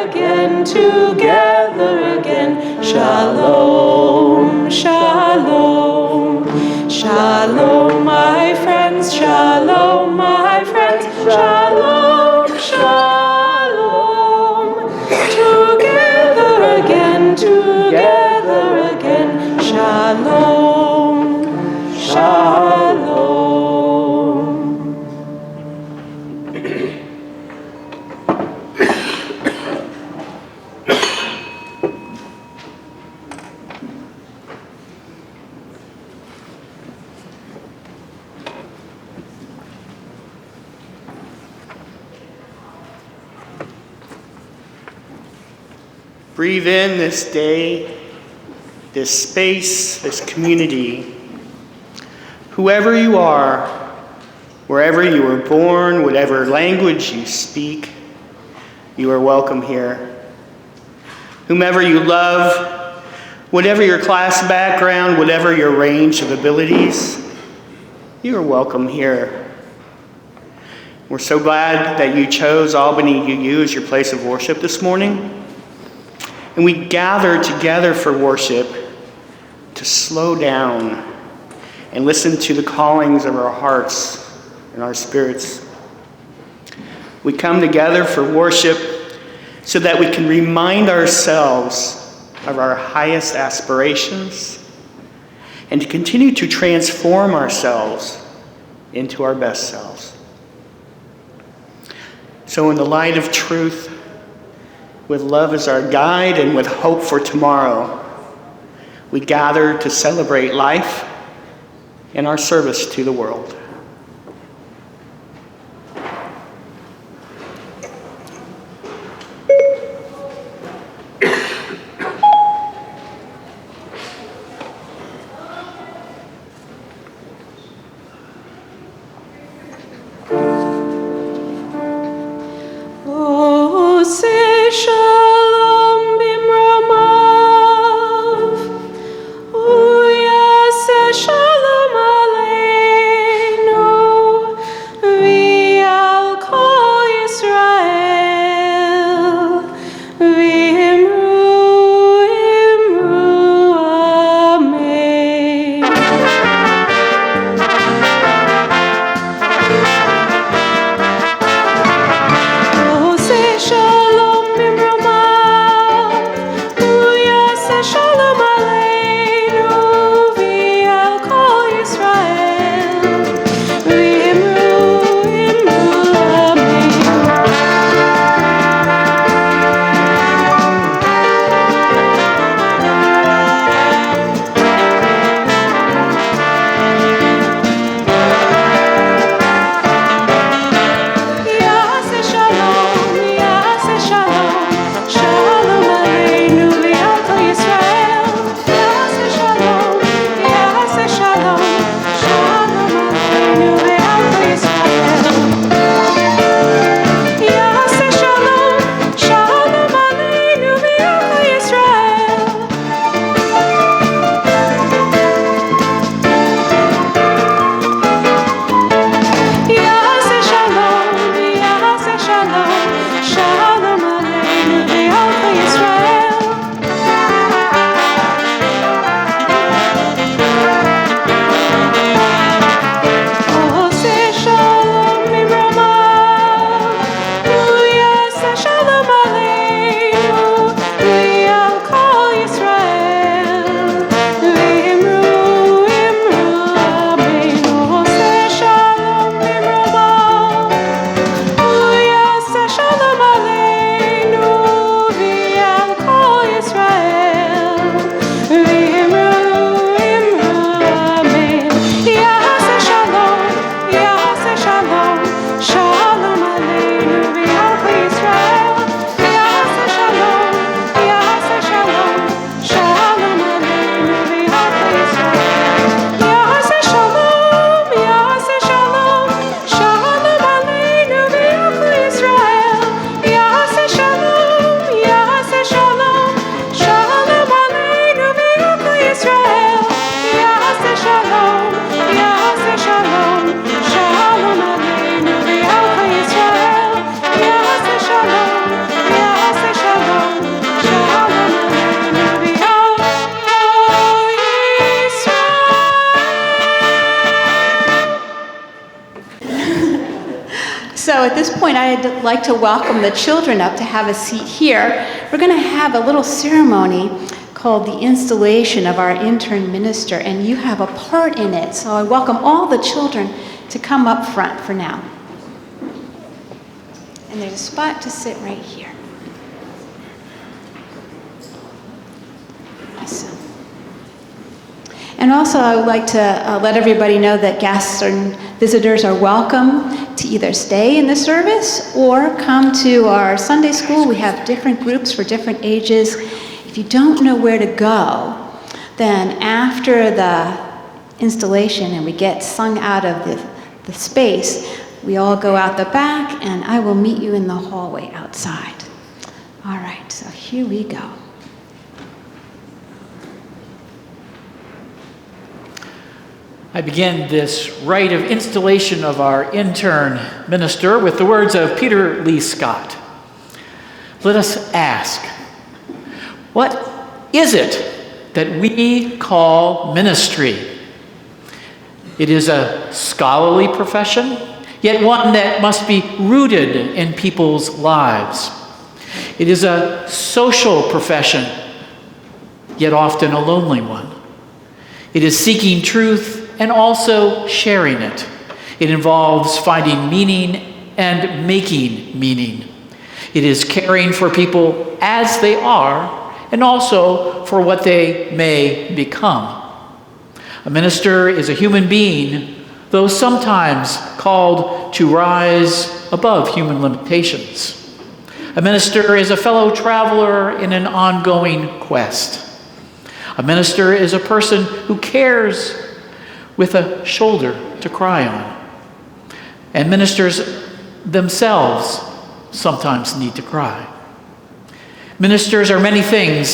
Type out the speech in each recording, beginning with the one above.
again, together again. Shalom, shalom, shalom, my friends, shalom, my friends, shalom, shalom. Together again, shalom, shalom. Breathe in this day, this space, this community. Whoever you are, wherever you were born, whatever language you speak, you are welcome here. Whomever you love, whatever your class background, whatever your range of abilities, you are welcome here. We're so glad that you chose Albany UU as your place of worship this morning. And we gather together for worship to slow down and listen to the callings of our hearts and our spirits. We come together for worship so that we can remind ourselves of our highest aspirations and to continue to transform ourselves into our best selves. So in the light of truth, with love as our guide and with hope for tomorrow, we gather to celebrate life and our service to the world. Shalom. at this point, I'd like to welcome the children up to have a seat here. We're going to have a little ceremony called the installation of our intern minister, and you have a part in it. So I welcome all the children to come up front for now. And there's a spot to sit right here. Awesome. And also, I would like to let everybody know that guests and visitors are welcome to either stay in the service or come to our Sunday school. We have different groups for different ages. If you don't know where to go, then after the installation and we get sung out of the space, we all go out the back and I will meet you in the hallway outside. All right, so here we go. I begin this rite of installation of our intern minister with the words of Peter Lee Scott. Let us ask, what is it that we call ministry? It is a scholarly profession, yet one that must be rooted in people's lives. It is a social profession, yet often a lonely one. It is seeking truth and also sharing it. It involves finding meaning and making meaning. It is caring for people as they are and also for what they may become. A minister is a human being, though sometimes called to rise above human limitations. A minister is a fellow traveler in an ongoing quest. A minister is a person who cares with a shoulder to cry on. And ministers themselves sometimes need to cry. Ministers are many things,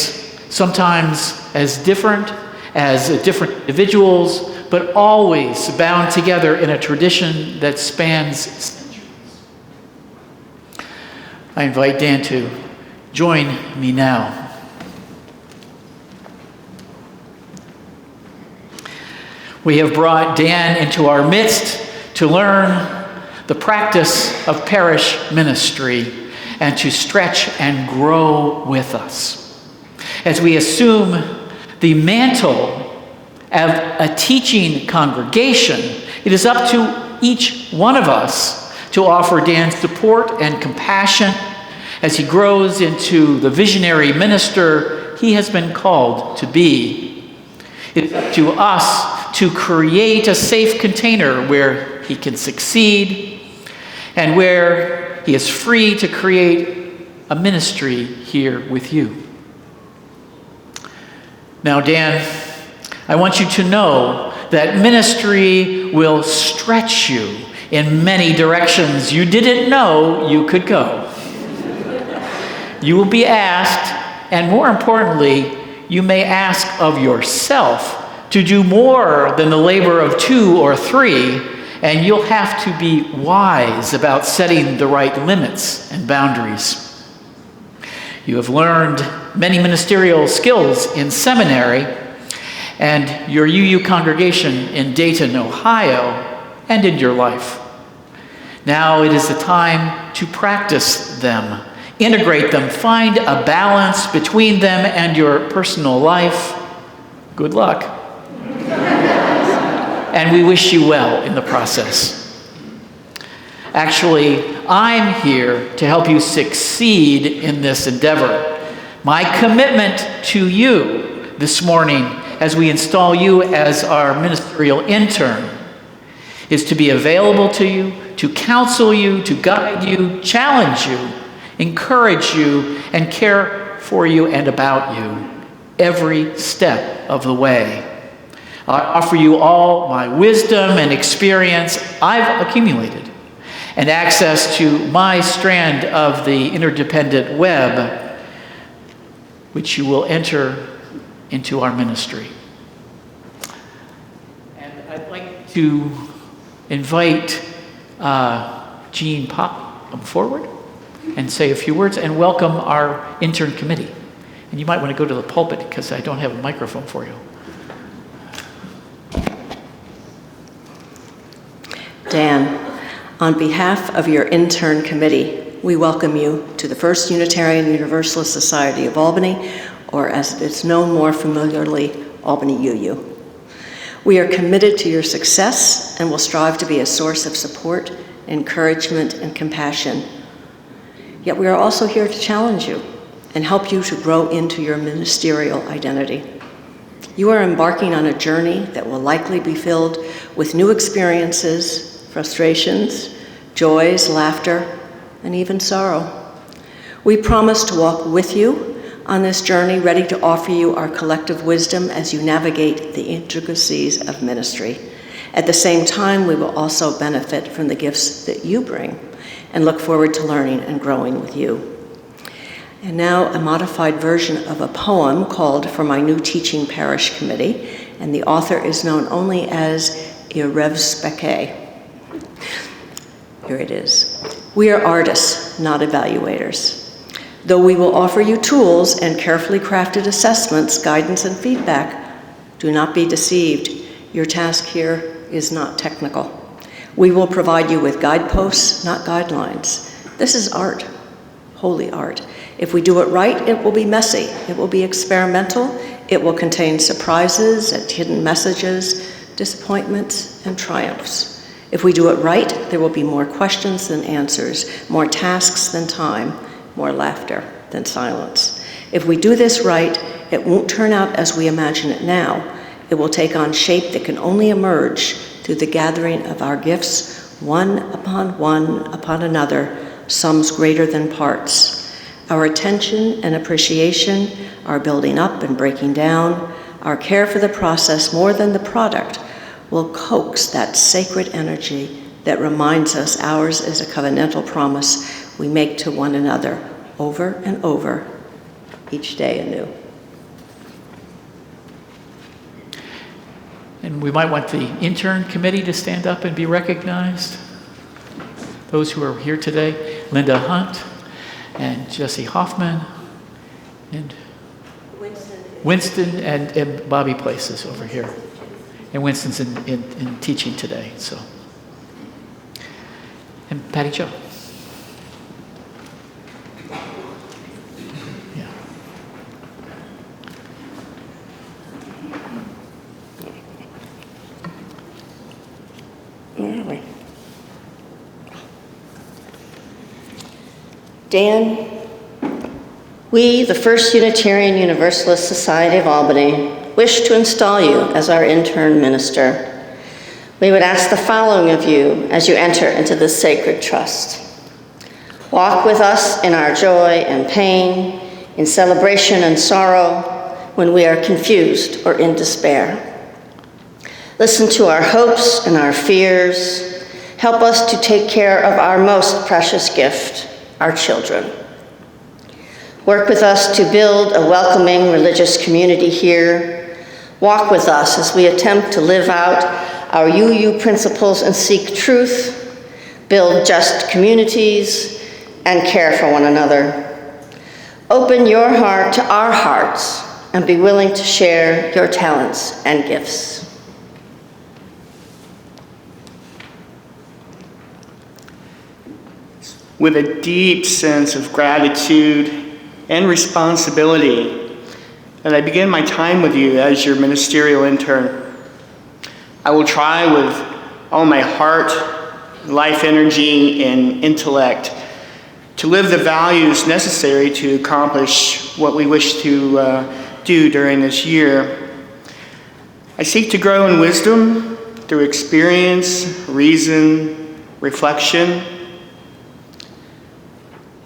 sometimes as different individuals, but always bound together in a tradition that spans centuries. I invite Dan to join me now. We have brought Dan into our midst to learn the practice of parish ministry and to stretch and grow with us. As we assume the mantle of a teaching congregation, it is up to each one of us to offer Dan support and compassion as he grows into the visionary minister he has been called to be. It is up to us to create a safe container where he can succeed and where he is free to create a ministry here with you. Now, Dan, I want you to know that ministry will stretch you in many directions you didn't know you could go. You will be asked, and more importantly, you may ask of yourself to do more than the labor of 2 or 3, and you'll have to be wise about setting the right limits and boundaries. You have learned many ministerial skills in seminary and your UU congregation in Dayton, Ohio, and in your life. Now it is the time to practice them, integrate them, find a balance between them and your personal life. Good luck. And we wish you well in the process. Actually, I'm here to help you succeed in this endeavor. My commitment to you this morning as we install you as our ministerial intern is to be available to you, to counsel you, to guide you, challenge you, encourage you, and care for you and about you every step of the way. I offer you all my wisdom and experience I've accumulated and access to my strand of the interdependent web, which you will enter into our ministry. And I'd like to invite Jean Pop to come forward and say a few words and welcome our intern committee. And you might want to go to the pulpit because I don't have a microphone for you. Dan, On behalf of your intern committee, we welcome you to the First Unitarian Universalist Society of Albany, or as it's known more familiarly, Albany UU. We are committed to your success and will strive to be a source of support, encouragement, and compassion. Yet we are also here to challenge you and help you to grow into your ministerial identity. You are embarking on a journey that will likely be filled with new experiences, frustrations, joys, laughter, and even sorrow. We promise to walk with you on this journey, ready to offer you our collective wisdom as you navigate the intricacies of ministry. At the same time, we will also benefit from the gifts that you bring and look forward to learning and growing with you. And now a modified version of a poem called For My New Teaching Parish Committee, and the author is known only as Irrevspeke. Here it is. We are artists, not evaluators. Though we will offer you tools and carefully crafted assessments, guidance, and feedback, do not be deceived. Your task here is not technical. We will provide you with guideposts, not guidelines. This is art, holy art. If we do it right, it will be messy. It will be experimental. It will contain surprises and hidden messages, disappointments, and triumphs. If we do it right, there will be more questions than answers, more tasks than time, more laughter than silence. If we do this right, it won't turn out as we imagine it now. It will take on shape that can only emerge through the gathering of our gifts, one upon another, sums greater than parts. Our attention and appreciation, our building up and breaking down, our care for the process more than the product will coax that sacred energy that reminds us ours is a covenantal promise we make to one another over and over, each day anew. And we might want the intern committee to stand up and be recognized. Those who are here today, Linda Hunt and Jesse Hoffman and Winston and Bobby Places over here. And Winston's in teaching today, so. And Patty Jo. Dan, we, the First Unitarian Universalist Society of Albany, wish to install you as our intern minister. We would ask the following of you as you enter into this sacred trust. Walk with us in our joy and pain, in celebration and sorrow, when we are confused or in despair. Listen to our hopes and our fears. Help us to take care of our most precious gift, our children. Work with us to build a welcoming religious community here. Walk with us as we attempt to live out our UU principles and seek truth, build just communities, and care for one another. Open your heart to our hearts and be willing to share your talents and gifts. With a deep sense of gratitude and responsibility, and I begin my time with you as your ministerial intern. I will try with all my heart, life energy, and intellect to live the values necessary to accomplish what we wish to do during this year. I seek to grow in wisdom through experience, reason, reflection,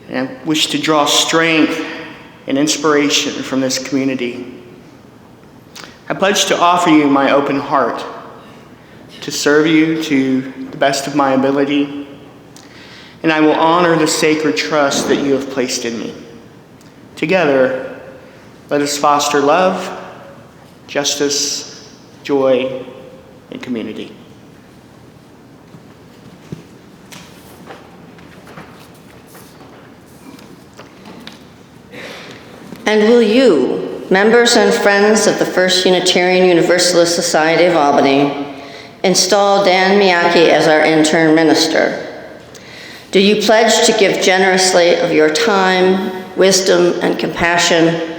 and I wish to draw strength and inspiration from this community. I pledge to offer you my open heart, to serve you to the best of my ability, and I will honor the sacred trust that you have placed in me. Together, let us foster love, justice, joy, and community. And will you, members and friends of the First Unitarian Universalist Society of Albany, install Dan Miyake as our intern minister, Do you pledge to give generously of your time, wisdom, and compassion?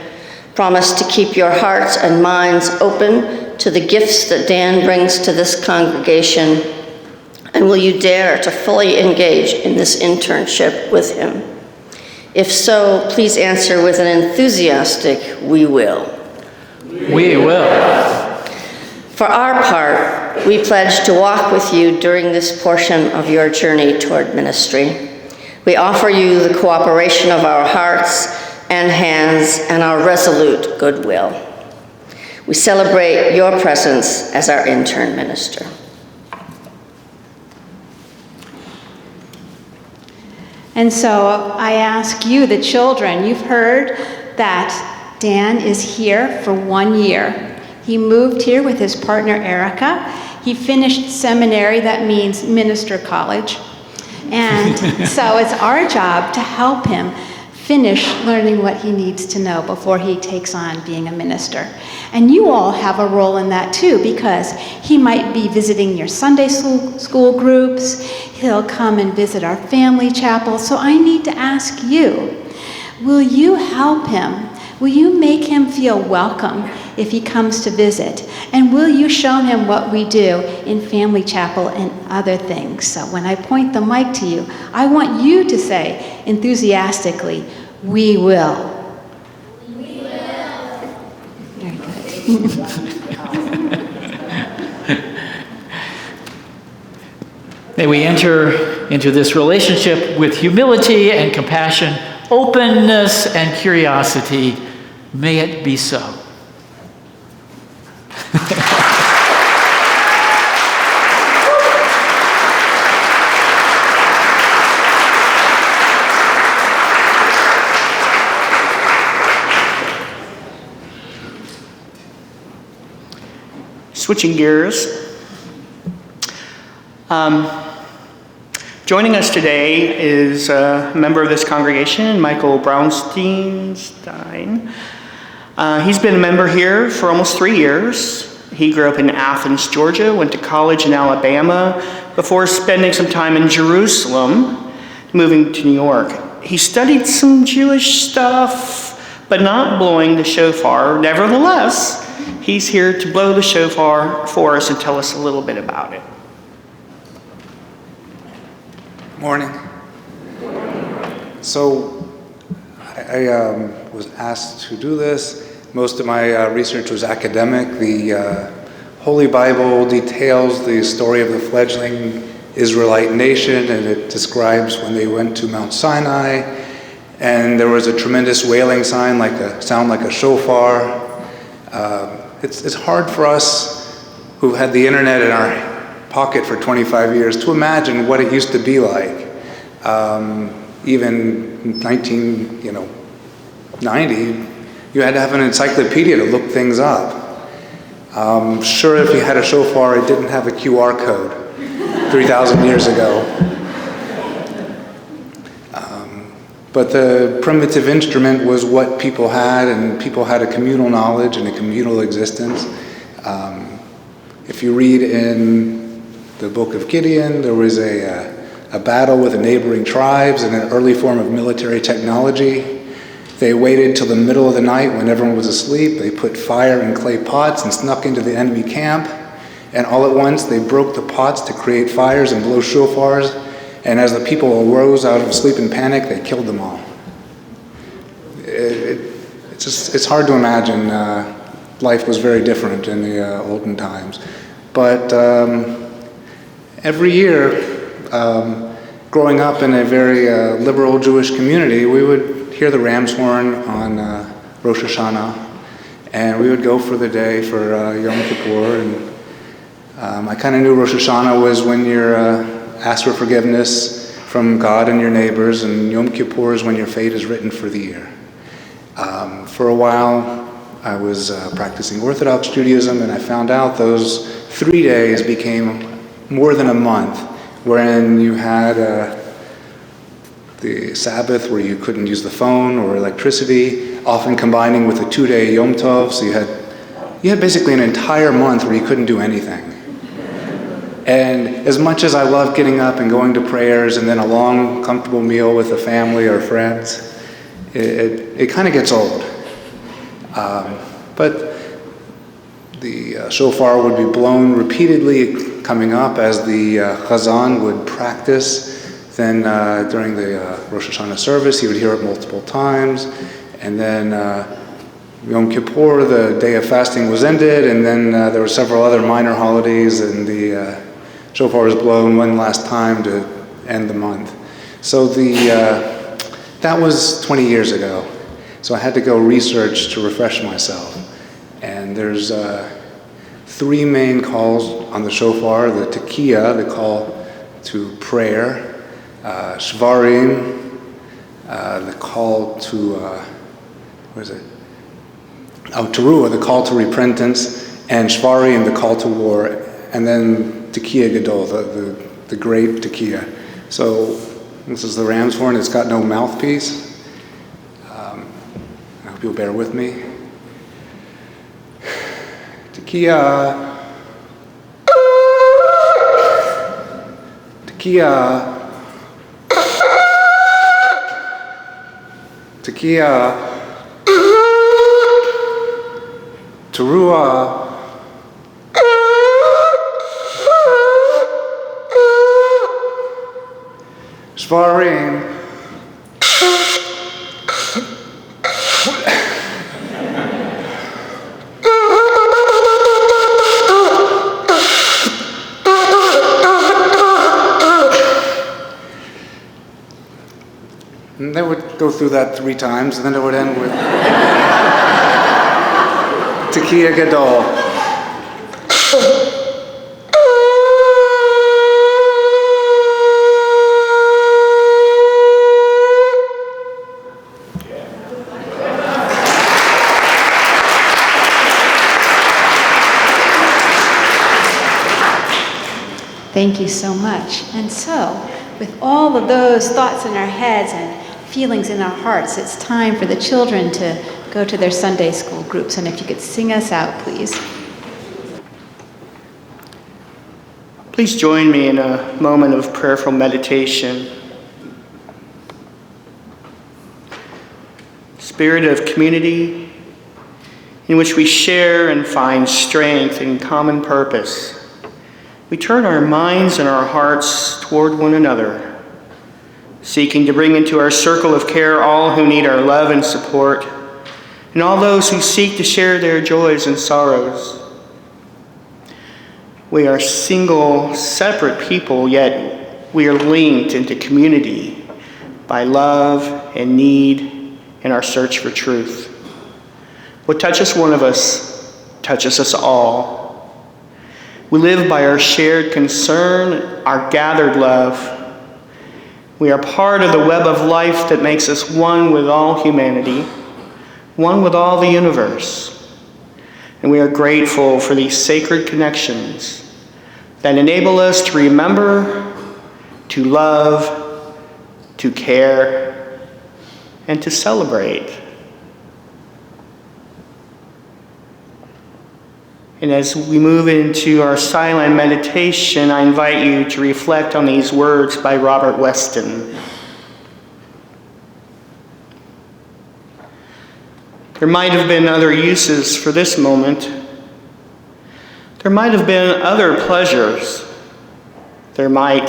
Promise to keep your hearts and minds open to the gifts that Dan brings to this congregation? And will you dare to fully engage in this internship with him? If so, please answer with an enthusiastic, "We will." We will. For our part, we pledge to walk with you during this portion of your journey toward ministry. We offer you the cooperation of our hearts and hands and our resolute goodwill. We celebrate your presence as our intern minister. And so I ask you, the children, you've heard that Dan is here for 1 year. He moved here with his partner Erica. He finished seminary, that means minister college. And so it's our job to help him finish learning what he needs to know before he takes on being a minister. And you all have a role in that too, because he might be visiting your Sunday school groups, he'll come and visit our family chapel. So I need to ask you, will you help him? Will you make him feel welcome if he comes to visit? And will you show him what we do in family chapel and other things? So when I point the mic to you, I want you to say enthusiastically, "We will." We will. Very good. May we enter into this relationship with humility and compassion, openness and curiosity. May it be so. Switching gears. Joining us today is a member of this congregation, Michael Brownstein. He's been a member here for almost 3 years. He grew up in Athens, Georgia, went to college in Alabama before spending some time in Jerusalem, moving to New York. He studied some Jewish stuff, but not blowing the shofar. Nevertheless, he's here to blow the shofar for us and tell us a little bit about it. Morning. So I was asked to do this. Most of my research was academic. The Holy Bible details the story of the fledgling Israelite nation, and it describes when they went to Mount Sinai, and there was a tremendous wailing sound like a shofar. It's hard for us who've had the internet in our pocket for 25 years to imagine what it used to be like. Even 1990, you had to have an encyclopedia to look things up. Sure, if you had a shofar, it didn't have a QR code 3,000 years ago. But the primitive instrument was what people had, and people had a communal knowledge and a communal existence. If you read in the book of Gideon, there was a battle with the neighboring tribes and an early form of military technology. They waited till the middle of the night when everyone was asleep. They put fire in clay pots and snuck into the enemy camp. And all at once, they broke the pots to create fires and blow shofars. And as the people arose out of sleep and panic, they killed them all. It's hard to imagine. Life was very different in the olden times. But every year, growing up in a very liberal Jewish community, we would hear the ram's horn on Rosh Hashanah, and we would go for the day for Yom Kippur. And I kind of knew Rosh Hashanah was when you're asked for forgiveness from God and your neighbors, and Yom Kippur is when your fate is written for the year. For a while, I was practicing Orthodox Judaism, and I found out those 3 days became more than a month, wherein you had the Sabbath where you couldn't use the phone or electricity, often combining with a 2-day Yom Tov, so you had basically an entire month where you couldn't do anything. And as much as I love getting up and going to prayers and then a long, comfortable meal with the family or friends, it kind of gets old. But the shofar would be blown repeatedly coming up as the chazan would practice. Then during the Rosh Hashanah service, he would hear it multiple times. And then Yom Kippur, the day of fasting, was ended. And then there were several other minor holidays, and the shofar was blown one last time to end the month. So that was 20 years ago. So I had to go research to refresh myself. And there's 3 main calls on the shofar: the tekiah, the call to prayer; shvarim, the call to teruah, the call to repentance; and shvarim, the call to war; and then tekiah gadol, the great tekiah. So this is the ram's horn. It's got no mouthpiece. I hope you'll bear with me. Tekiah, tekiah, tekiah, teruah, shvarim. And they would go through that 3 times, and then it would end with tekiah gadol. Thank you so much. And so, with all of those thoughts in our heads and feelings in our hearts, it's time for the children to go to their Sunday school groups. And if you could sing us out, please. Please join me in a moment of prayerful meditation. Spirit of community in which we share and find strength in common purpose. We turn our minds and our hearts toward one another, seeking to bring into our circle of care all who need our love and support, and all those who seek to share their joys and sorrows. We are single, separate people, yet we are linked into community by love and need and our search for truth. What touches one of us touches us all. We live by our shared concern, our gathered love. We are part of the web of life that makes us one with all humanity, one with all the universe. And we are grateful for these sacred connections that enable us to remember, to love, to care, and to celebrate. And as we move into our silent meditation, I invite you to reflect on these words by Robert Weston. There might have been other uses for this moment. There might have been other pleasures. There might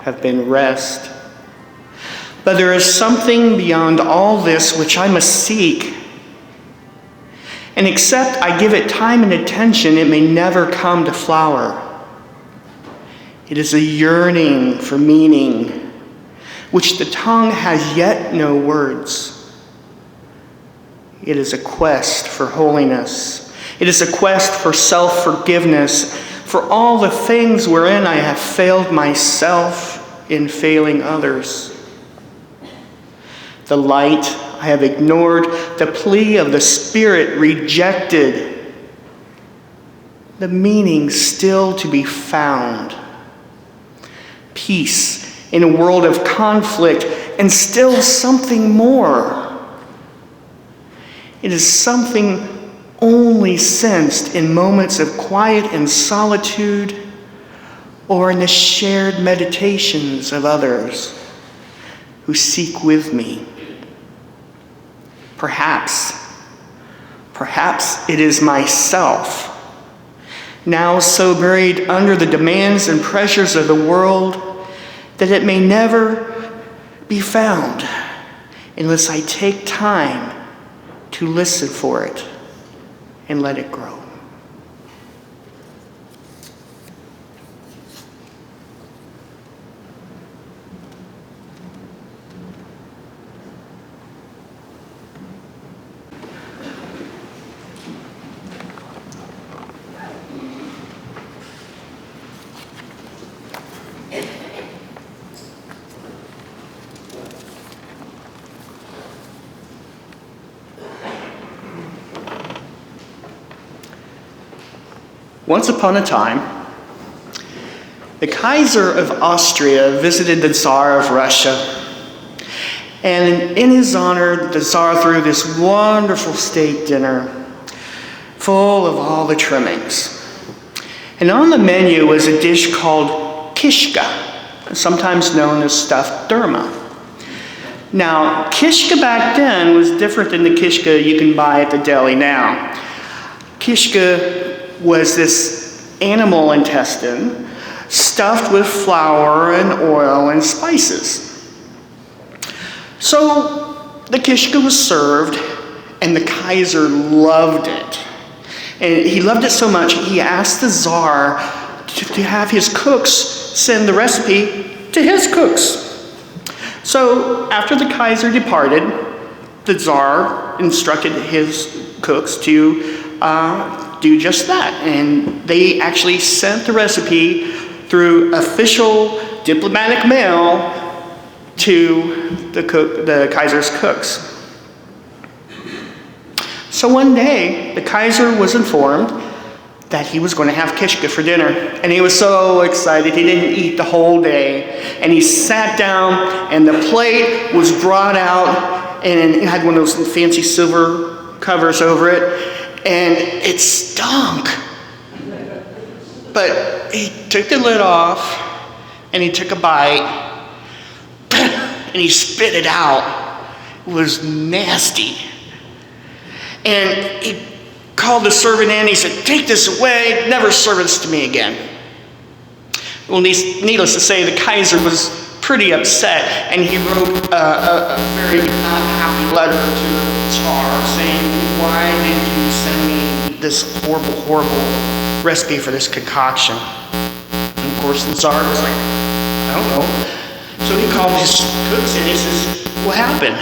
have been rest. But there is something beyond all this which I must seek. And except I give it time and attention, it may never come to flower. It is a yearning for meaning, which the tongue has yet no words. It is a quest for holiness. It is a quest for self-forgiveness, for all the things wherein I have failed myself in failing others. The light I have ignored, the plea of the Spirit rejected, the meaning still to be found. Peace in a world of conflict, and still something more. It is something only sensed in moments of quiet and solitude, or in the shared meditations of others who seek with me. Perhaps it is myself, now so buried under the demands and pressures of the world that it may never be found unless I take time to listen for it and let it grow. Once upon a time, the Kaiser of Austria visited the Tsar of Russia. And in his honor, the Tsar threw this wonderful state dinner full of all the trimmings. And on the menu was a dish called kishke, sometimes known as stuffed durma. Now, kishke back then was different than the kishke you can buy at the deli now. Kishke was this animal intestine stuffed with flour and oil and spices. So the kishke was served, and the Kaiser loved it. And he loved it so much, he asked the Tsar to have his cooks send the recipe to his cooks. So after the Kaiser departed, the Tsar instructed his cooks to do just that. And they actually sent the recipe through official diplomatic mail to the Kaiser's cooks. So one day, the Kaiser was informed that he was going to have kishke for dinner. And he was so excited, he didn't eat the whole day. And he sat down, and the plate was brought out, and it had one of those fancy silver covers over it. And it stunk. But he took the lid off, and he took a bite, and he spit it out. It was nasty. And he called the servant in, he said, "Take this away, never serve this to me again." Well, needless to say, the Kaiser was pretty upset, and he wrote a very not happy letter to the Tsar saying, "Why did you send me this horrible, horrible recipe for this concoction?" And of course the Tsar was like, "I don't know." So he called his cooks and he says, "What happened?"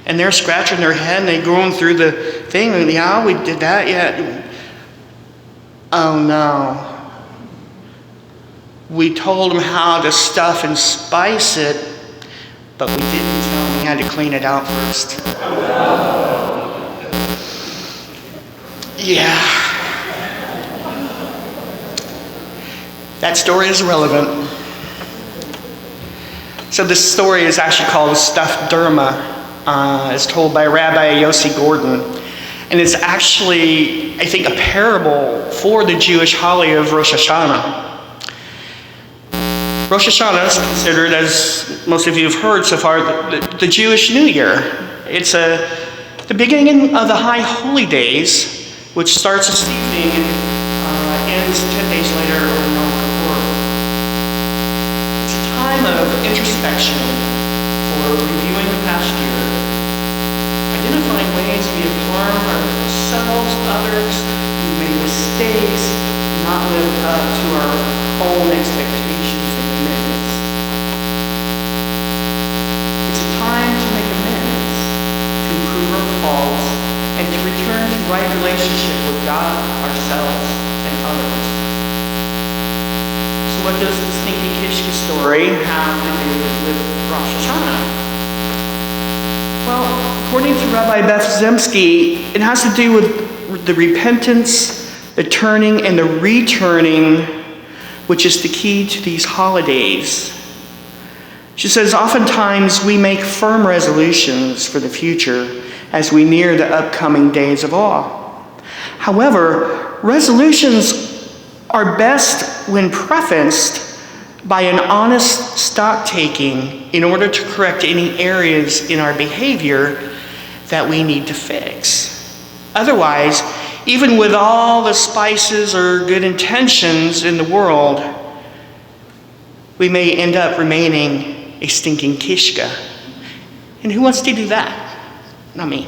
And they're scratching their head and they're going through the thing, and "Yeah, we did that, yeah." "Oh no. We told him how to stuff and spice it, but we didn't tell him he had to clean it out first." Yeah. That story is irrelevant. So this story is actually called Stuffed Durma. It's told by Rabbi Yossi Gordon. And it's actually, I think, a parable for the Jewish holiday of Rosh Hashanah. Rosh Hashanah is considered, as most of you have heard so far, the Jewish New Year. It's the beginning of the High Holy Days, which starts this evening and ends 10 days later on Yom Kippur. It's a time of introspection for reviewing the past year, identifying ways we have harmed ourselves, others, we made mistakes, not lived up to our own expectations and commitments. It's a time to make amends, to improve our faults, and to return to right relationship with God, ourselves, and others. So what does the Stinky Kishke story have to do with Rosh Hashanah? Well, according to Rabbi Beth Zemsky, it has to do with the repentance, the turning, and the returning, which is the key to these holidays. She says, oftentimes we make firm resolutions for the future as we near the upcoming days of awe. However, resolutions are best when prefaced by an honest stock taking in order to correct any areas in our behavior that we need to fix. Otherwise, even with all the spices or good intentions in the world, we may end up remaining a stinking kishke. And who wants to do that? Not me.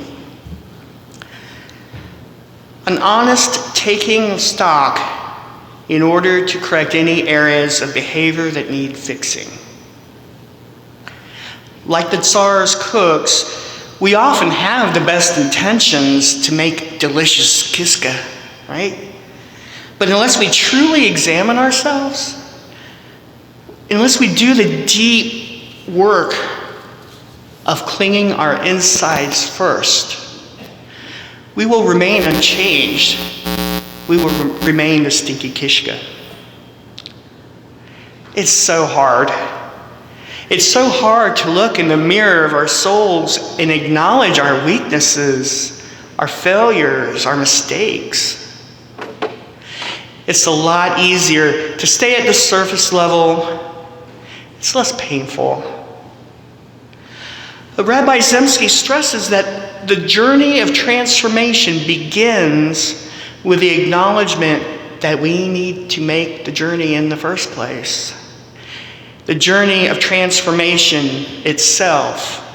An honest taking of stock in order to correct any areas of behavior that need fixing. Like the Tsar's cooks, we often have the best intentions to make delicious kishke, right? But unless we truly examine ourselves, unless we do the deep work of cleaning our insides first, we will remain unchanged. We will remain the Stinky Kishke. It's so hard. It's so hard to look in the mirror of our souls and acknowledge our weaknesses, our failures, our mistakes. It's a lot easier to stay at the surface level. It's less painful. But Rabbi Zemsky stresses that the journey of transformation begins with the acknowledgement that we need to make the journey in the first place. The journey of transformation itself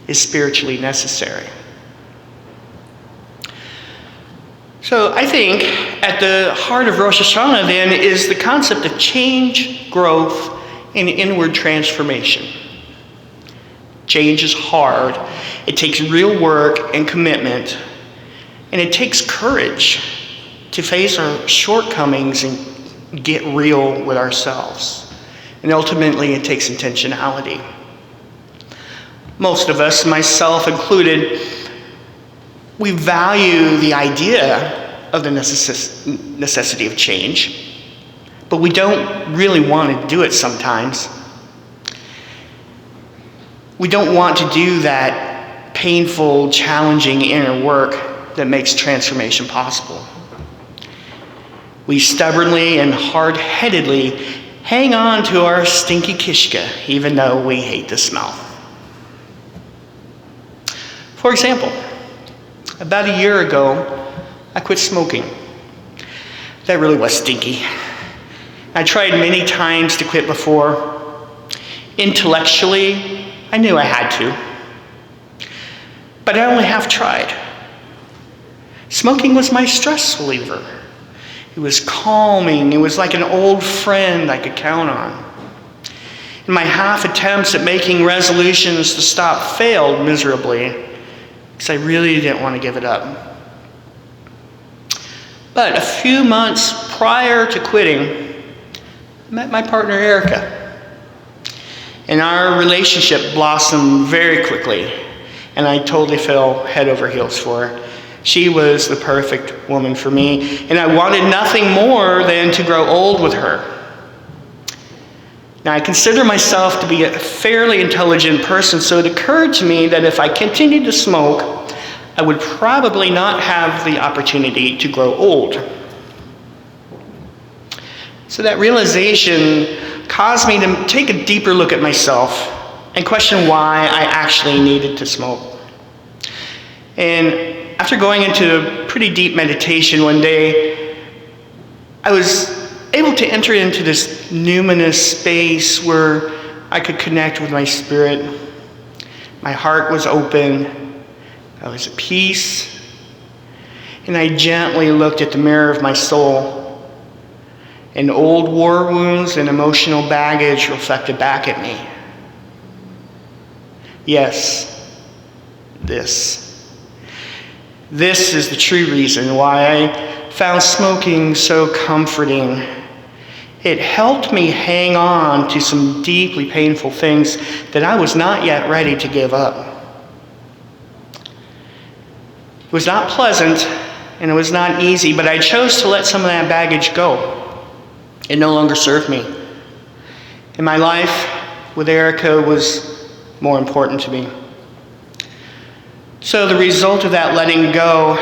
is spiritually necessary. So I think at the heart of Rosh Hashanah then is the concept of change, growth, and inward transformation. Change is hard. It takes real work and commitment, and it takes courage to face our shortcomings and get real with ourselves. And ultimately, it takes intentionality. Most of us, myself included, we value the idea of the necessity of change, but we don't really want to do it sometimes. We don't want to do that painful, challenging inner work that makes transformation possible. We stubbornly and hard-headedly hang on to our stinky kishke, even though we hate the smell. For example, about a year ago, I quit smoking. That really was stinky. I tried many times to quit before. Intellectually, I knew I had to. But I only half tried. Smoking was my stress reliever. It was calming. It was like an old friend I could count on. And my half attempts at making resolutions to stop failed miserably because I really didn't want to give it up. But a few months prior to quitting, I met my partner Erica. And our relationship blossomed very quickly, and I totally fell head over heels for her. She was the perfect woman for me, and I wanted nothing more than to grow old with her. Now, I consider myself to be a fairly intelligent person, so it occurred to me that if I continued to smoke, I would probably not have the opportunity to grow old. So that realization caused me to take a deeper look at myself and question why I actually needed to smoke. And after going into a pretty deep meditation one day, I was able to enter into this numinous space where I could connect with my spirit. My heart was open. I was at peace. And I gently looked at the mirror of my soul. And old war wounds and emotional baggage reflected back at me. Yes, this is the true reason why I found smoking so comforting. It helped me hang on to some deeply painful things that I was not yet ready to give up. It was not pleasant and it was not easy, but I chose to let some of that baggage go. It no longer served me. And my life with Erica was more important to me. So the result of that letting go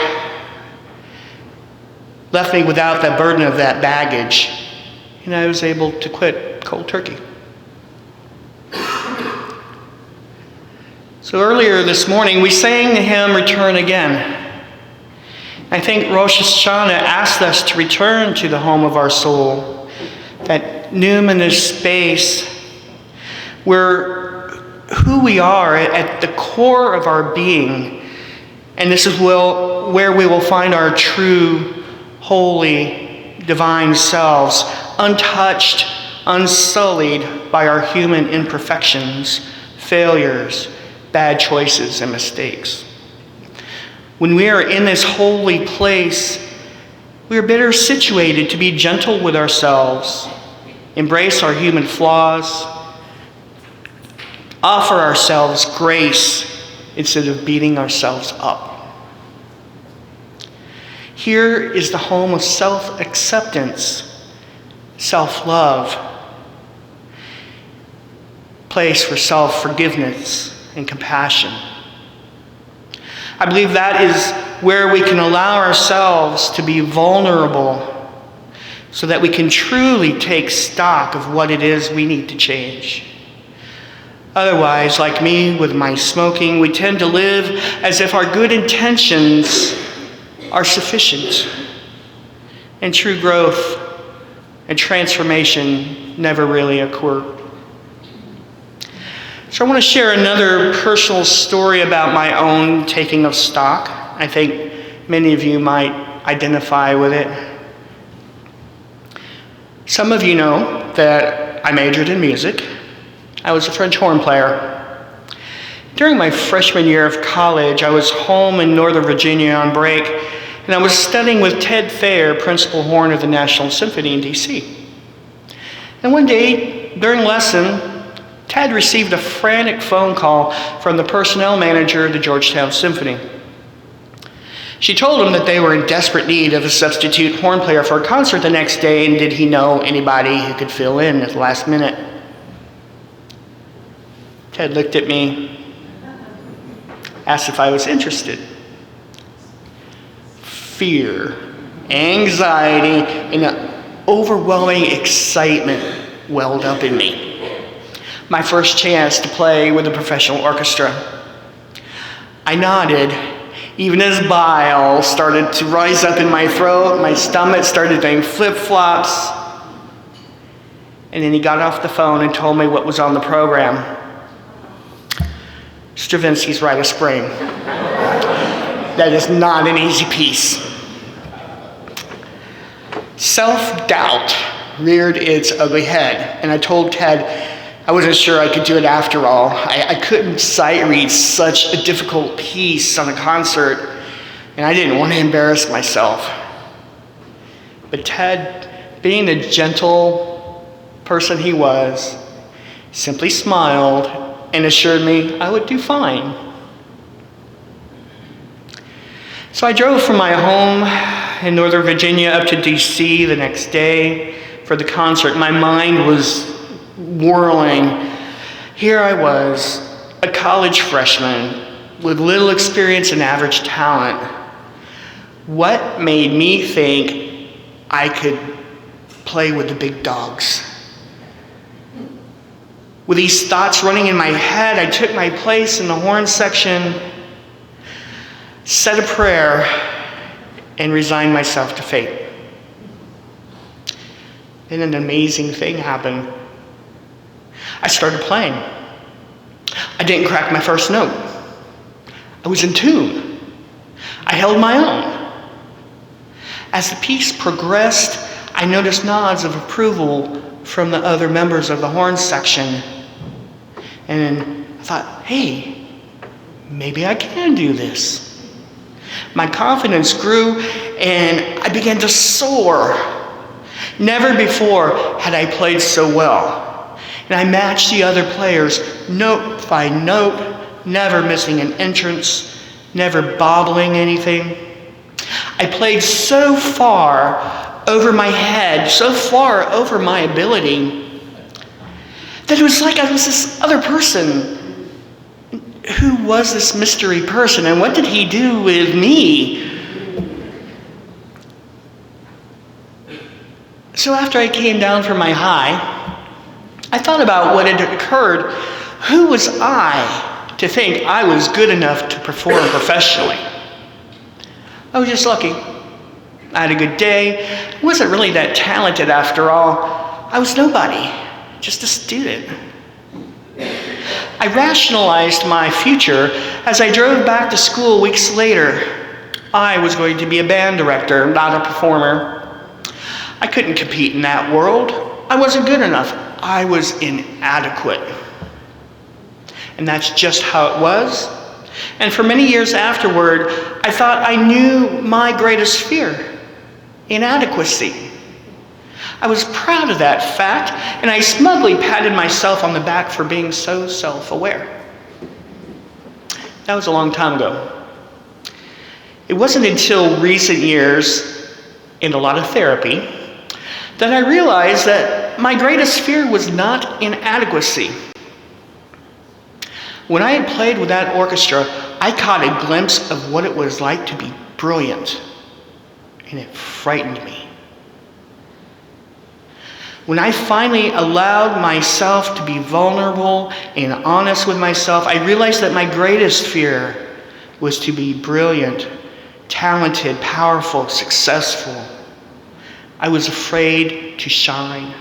left me without the burden of that baggage and I was able to quit cold turkey. So earlier this morning, we sang the hymn, Return Again. I think Rosh Hashanah asked us to return to the home of our soul, that numinous space where who we are at the core of our being. And this is where we will find our true, holy, divine selves, untouched, unsullied by our human imperfections, failures, bad choices, and mistakes. When we are in this holy place, we are better situated to be gentle with ourselves, embrace our human flaws, offer ourselves grace instead of beating ourselves up. Here is the home of self-acceptance, self-love, place for self-forgiveness and compassion. I believe that is where we can allow ourselves to be vulnerable so that we can truly take stock of what it is we need to change. Otherwise, like me with my smoking, we tend to live as if our good intentions are sufficient, and true growth and transformation never really occur. So I want to share another personal story about my own taking of stock. I think many of you might identify with it. Some of you know that I majored in music. I was a French horn player. During my freshman year of college, I was home in Northern Virginia on break, and I was studying with Ted Thayer, principal horn of the National Symphony in D.C. And one day, during lesson, Ted received a frantic phone call from the personnel manager of the Georgetown Symphony. She told him that they were in desperate need of a substitute horn player for a concert the next day, and did he know anybody who could fill in at the last minute. Ted looked at me, asked if I was interested. Fear, anxiety, and an overwhelming excitement welled up in me. My first chance to play with a professional orchestra. I nodded, even as bile started to rise up in my throat, my stomach started doing flip-flops. And then he got off the phone and told me what was on the program. Stravinsky's Rite of Spring. That is not an easy piece. Self-doubt reared its ugly head, and I told Ted I wasn't sure I could do it after all. I couldn't sight read such a difficult piece on a concert, and I didn't want to embarrass myself. But Ted, being the gentle person he was, simply smiled and assured me I would do fine. So I drove from my home in Northern Virginia up to D.C. the next day for the concert. My mind was whirling. Here I was, a college freshman with little experience and average talent. What made me think I could play with the big dogs? With these thoughts running in my head, I took my place in the horn section, said a prayer, and resigned myself to fate. Then an amazing thing happened. I started playing. I didn't crack my first note. I was in tune. I held my own. As the piece progressed, I noticed nods of approval from the other members of the horn section. And I thought, hey, maybe I can do this. My confidence grew and I began to soar. Never before had I played so well. And I matched the other players note by note, never missing an entrance, never bobbling anything. I played so far over my head, so far over my ability, that it was like I was this other person. Who was this mystery person, and what did he do with me? So after I came down from my high, I thought about what had occurred. Who was I to think I was good enough to perform professionally? I was just lucky. I had a good day. I wasn't really that talented after all. I was nobody, just a student. I rationalized my future as I drove back to school weeks later. I was going to be a band director, not a performer. I couldn't compete in that world. I wasn't good enough. I was inadequate. And that's just how it was. And for many years afterward, I thought I knew my greatest fear, inadequacy. I was proud of that fact, and I smugly patted myself on the back for being so self-aware. That was a long time ago. It wasn't until recent years, and a lot of therapy, that I realized that my greatest fear was not inadequacy. When I had played with that orchestra, I caught a glimpse of what it was like to be brilliant, and it frightened me. When I finally allowed myself to be vulnerable and honest with myself, I realized that my greatest fear was to be brilliant, talented, powerful, successful. I was afraid to shine.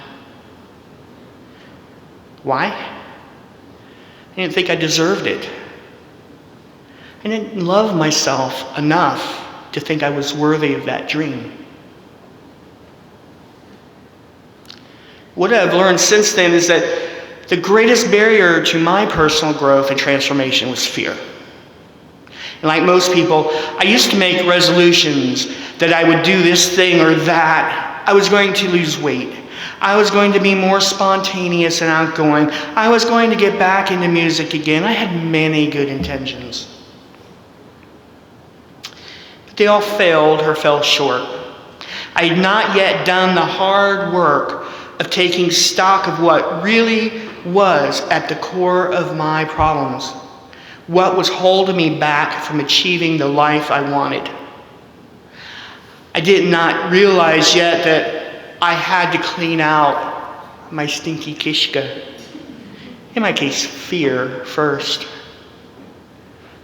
Why? I didn't think I deserved it. I didn't love myself enough to think I was worthy of that dream. What I've learned since then is that the greatest barrier to my personal growth and transformation was fear. And like most people, I used to make resolutions that I would do this thing or that. I was going to lose weight. I was going to be more spontaneous and outgoing. I was going to get back into music again. I had many good intentions. But they all failed or fell short. I had not yet done the hard work of taking stock of what really was at the core of my problems, what was holding me back from achieving the life I wanted. I did not realize yet that I had to clean out my Stinky Kishke, in my case, fear first.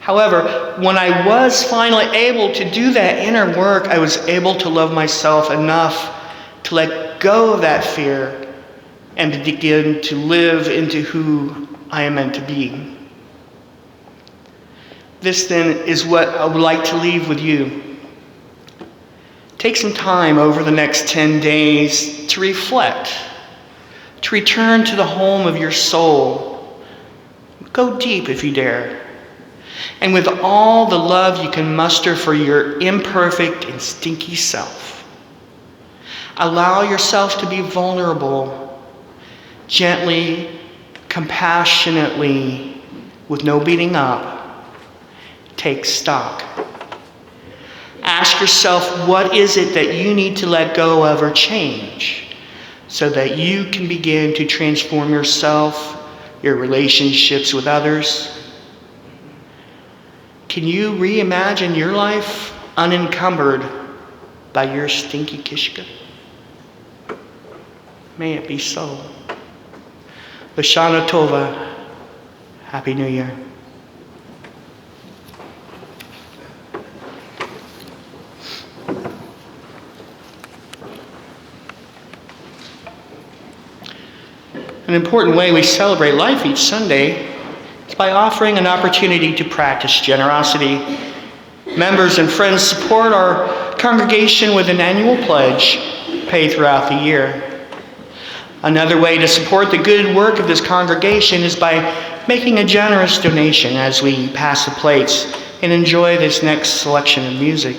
However, when I was finally able to do that inner work, I was able to love myself enough to let go of that fear and to begin to live into who I am meant to be. This then is what I would like to leave with you. Take some time over the next 10 days to reflect, to return to the home of your soul. Go deep if you dare. And with all the love you can muster for your imperfect and stinky self, allow yourself to be vulnerable, gently, compassionately, with no beating up. Take stock. Ask yourself, what is it that you need to let go of or change so that you can begin to transform yourself, your relationships with others? Can you reimagine your life unencumbered by your Stinky Kishke? May it be so. Rosh Hashanah Tova. Happy New Year. An important way we celebrate life each Sunday is by offering an opportunity to practice generosity. Members and friends support our congregation with an annual pledge paid throughout the year. Another way to support the good work of this congregation is by making a generous donation as we pass the plates and enjoy this next selection of music.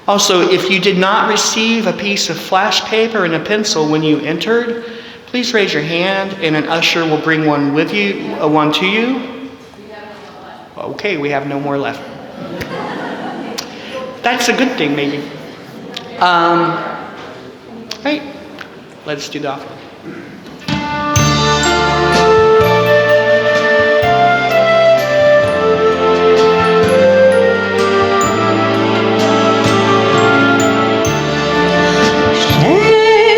Also, if you did not receive a piece of flash paper and a pencil when you entered, please raise your hand and an usher will bring one with you, one to you. Okay, we have no more left. That's a good thing, maybe. Right. Let's do the offering. Shame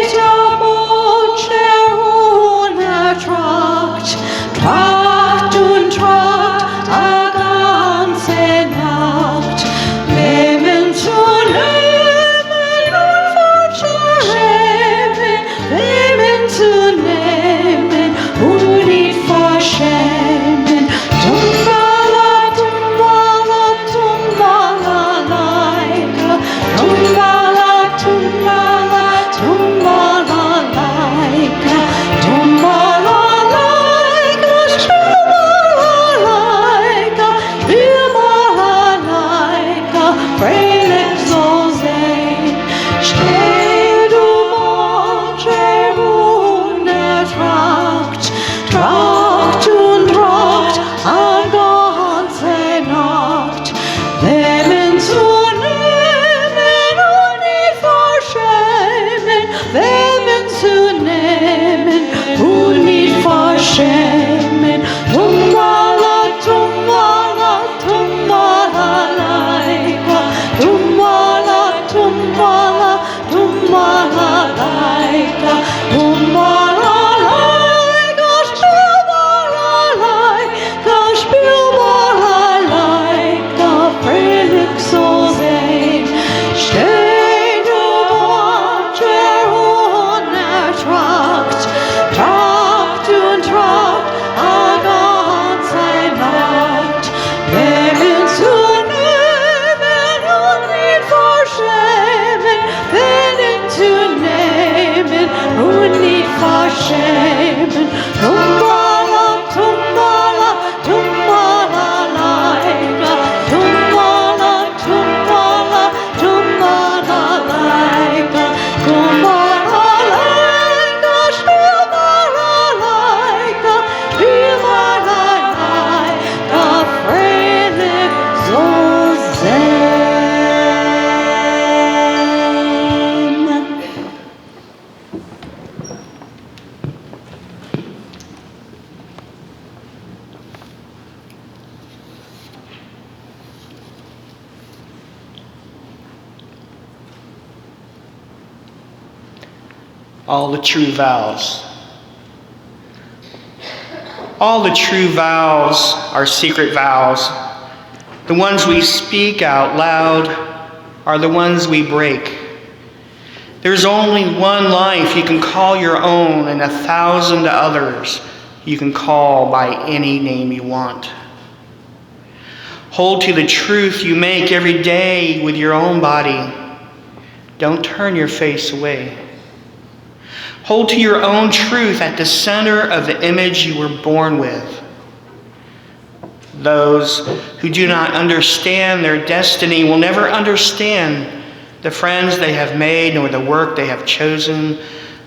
all the true vows. All the true vows are secret vows. The ones we speak out loud are the ones we break. There's only one life you can call your own, and 1,000 others you can call by any name you want. Hold to the truth you make every day with your own body. Don't turn your face away. Hold to your own truth at the center of the image you were born with. Those who do not understand their destiny will never understand the friends they have made, nor the work they have chosen,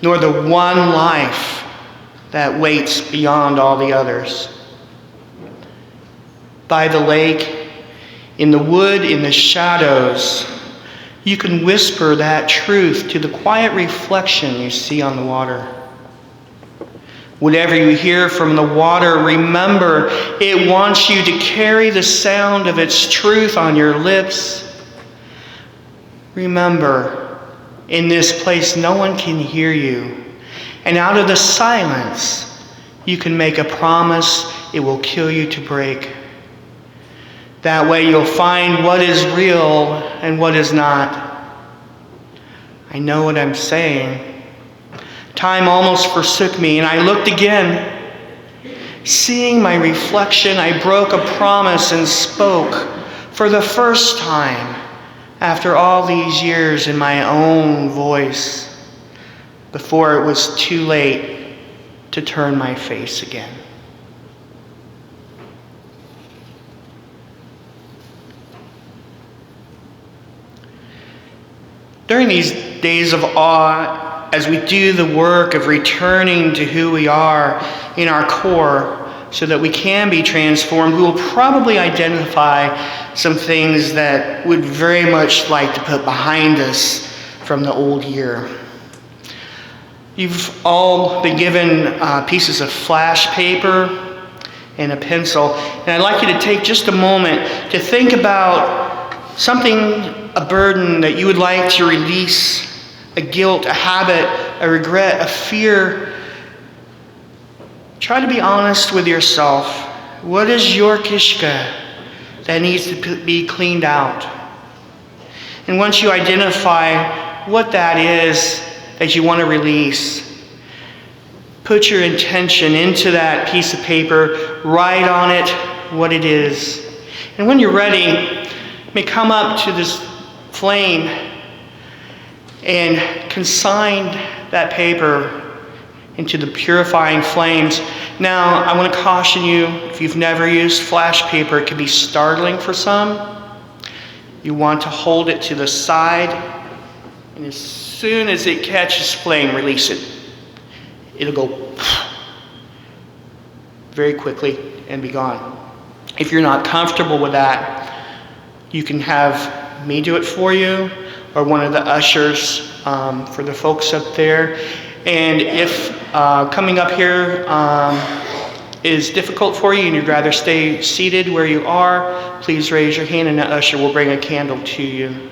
nor the one life that waits beyond all the others. By the lake, in the wood, in the shadows, you can whisper that truth to the quiet reflection you see on the water. Whatever you hear from the water, remember, it wants you to carry the sound of its truth on your lips. Remember, in this place no one can hear you, and out of the silence you can make a promise it will kill you to break. That way you'll find what is real and what is not. I know what I'm saying. Time almost forsook me, and I looked again. Seeing my reflection, I broke a promise and spoke for the first time after all these years in my own voice, before it was too late to turn my face again. During these days of awe, as we do the work of returning to who we are in our core so that we can be transformed, we will probably identify some things that we'd very much like to put behind us from the old year. You've all been given pieces of flash paper and a pencil, and I'd like you to take just a moment to think about something, a burden that you would like to release, a guilt, a habit, a regret, a fear. Try to be honest with yourself. What is your kishke that needs to be cleaned out? And once you identify what that is that you want to release, put your intention into that piece of paper, write on it what it is. And when you're ready, you may come up to this flame and consign that paper into the purifying flames. Now, I want to caution you, if you've never used flash paper, it can be startling for some. You want to hold it to the side, and as soon as it catches flame, release it. It'll go very quickly and be gone. If you're not comfortable with that, you can have me do it for you, or one of the ushers for the folks up there. And if coming up here is difficult for you and you'd rather stay seated where you are, please raise your hand and the usher will bring a candle to you.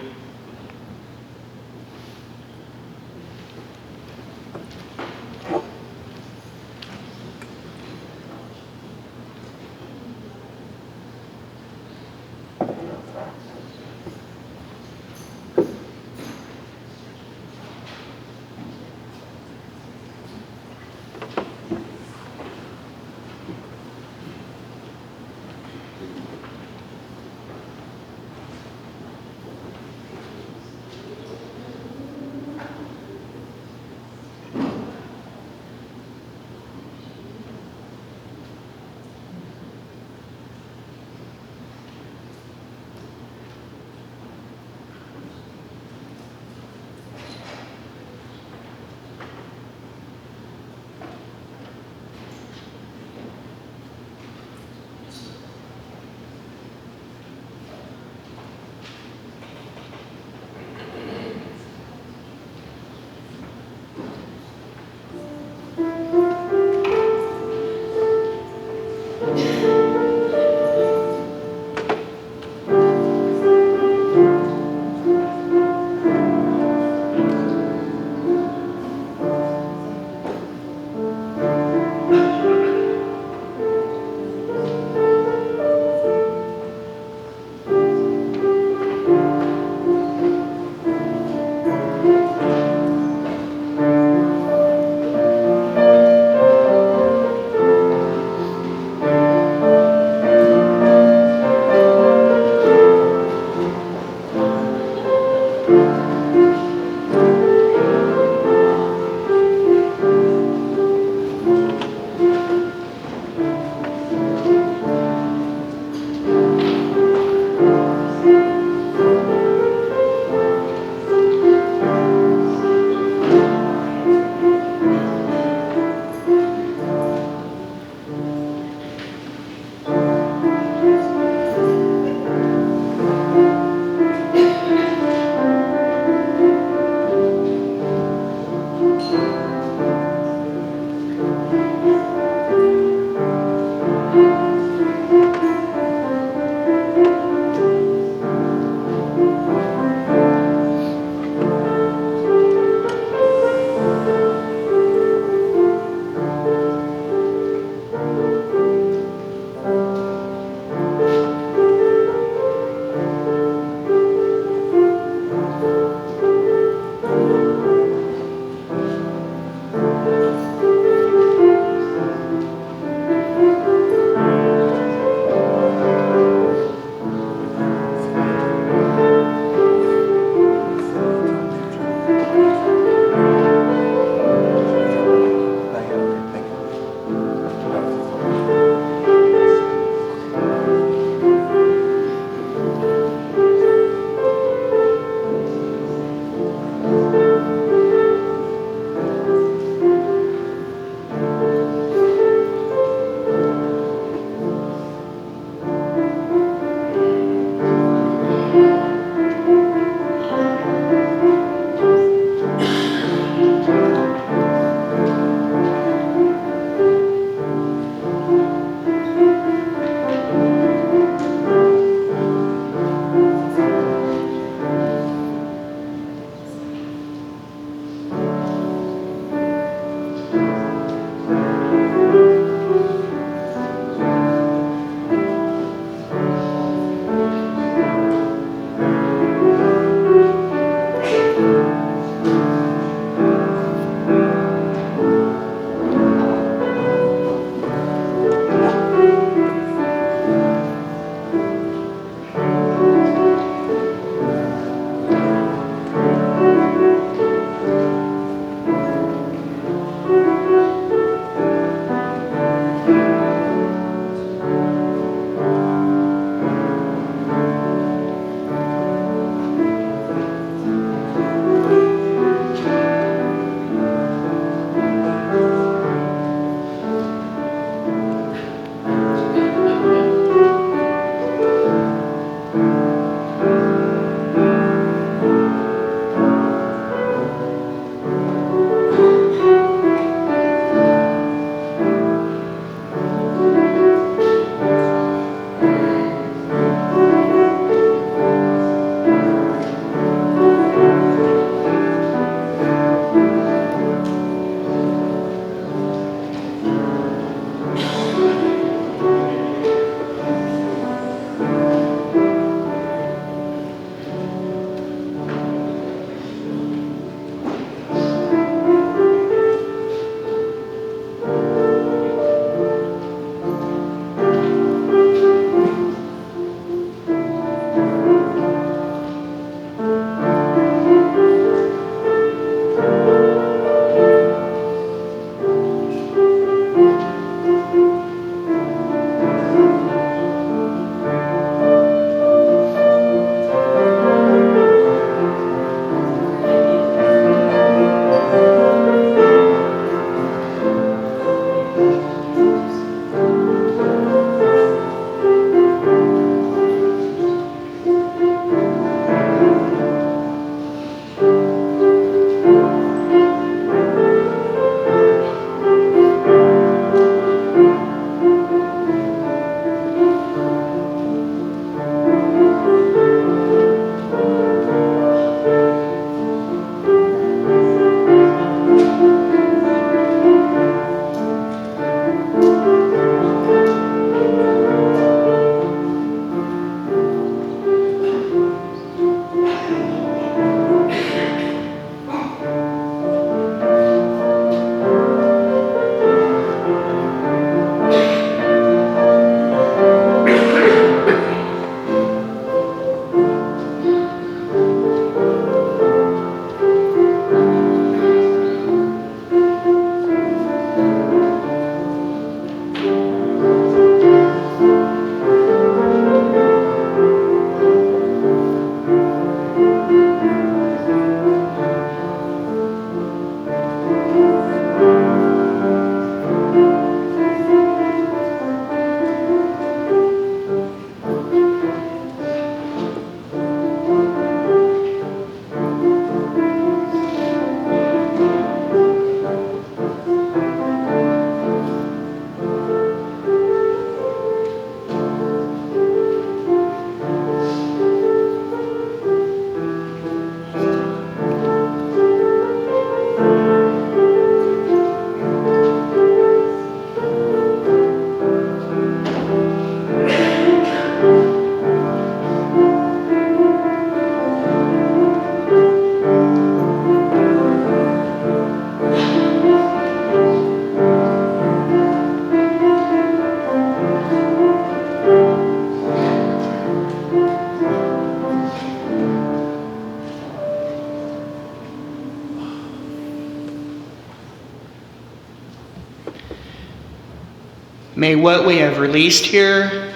May what we have released here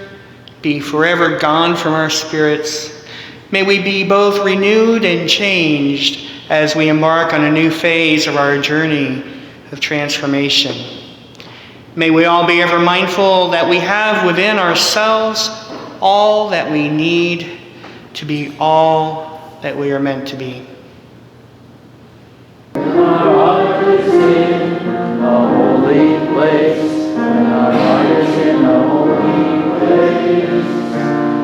be forever gone from our spirits. May we be both renewed and changed as we embark on a new phase of our journey of transformation. May we all be ever mindful that we have within ourselves all that we need to be all that we are meant to be. When our heart is in a holy place, when our heart is in a holy place,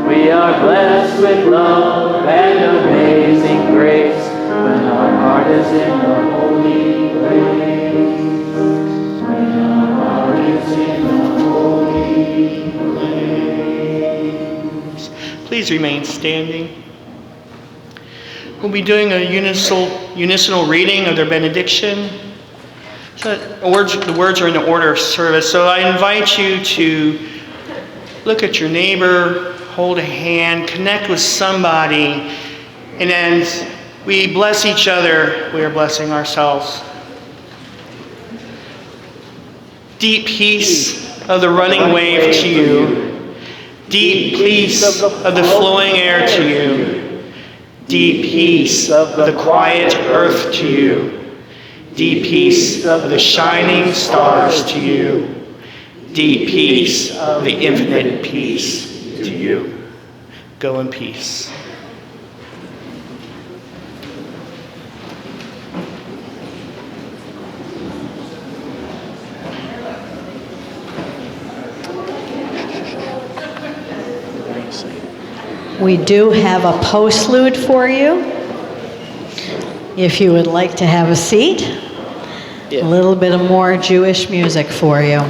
we are blessed with love and amazing grace. When our heart is in a holy place, when our heart is in a holy place. Please remain standing. We'll be doing a unicinal reading of their benediction. So the words are in the order of service. So I invite you to look at your neighbor, hold a hand, connect with somebody, and as we bless each other, we are blessing ourselves. Deep peace of the running wave to you. Deep peace of the flowing air to you. Deep peace of the quiet earth to you. Deep peace of the shining stars to you. Deep peace of the infinite peace to you. Go in peace. We do have a postlude for you, if you would like to have a seat. A little bit of more Jewish music for you.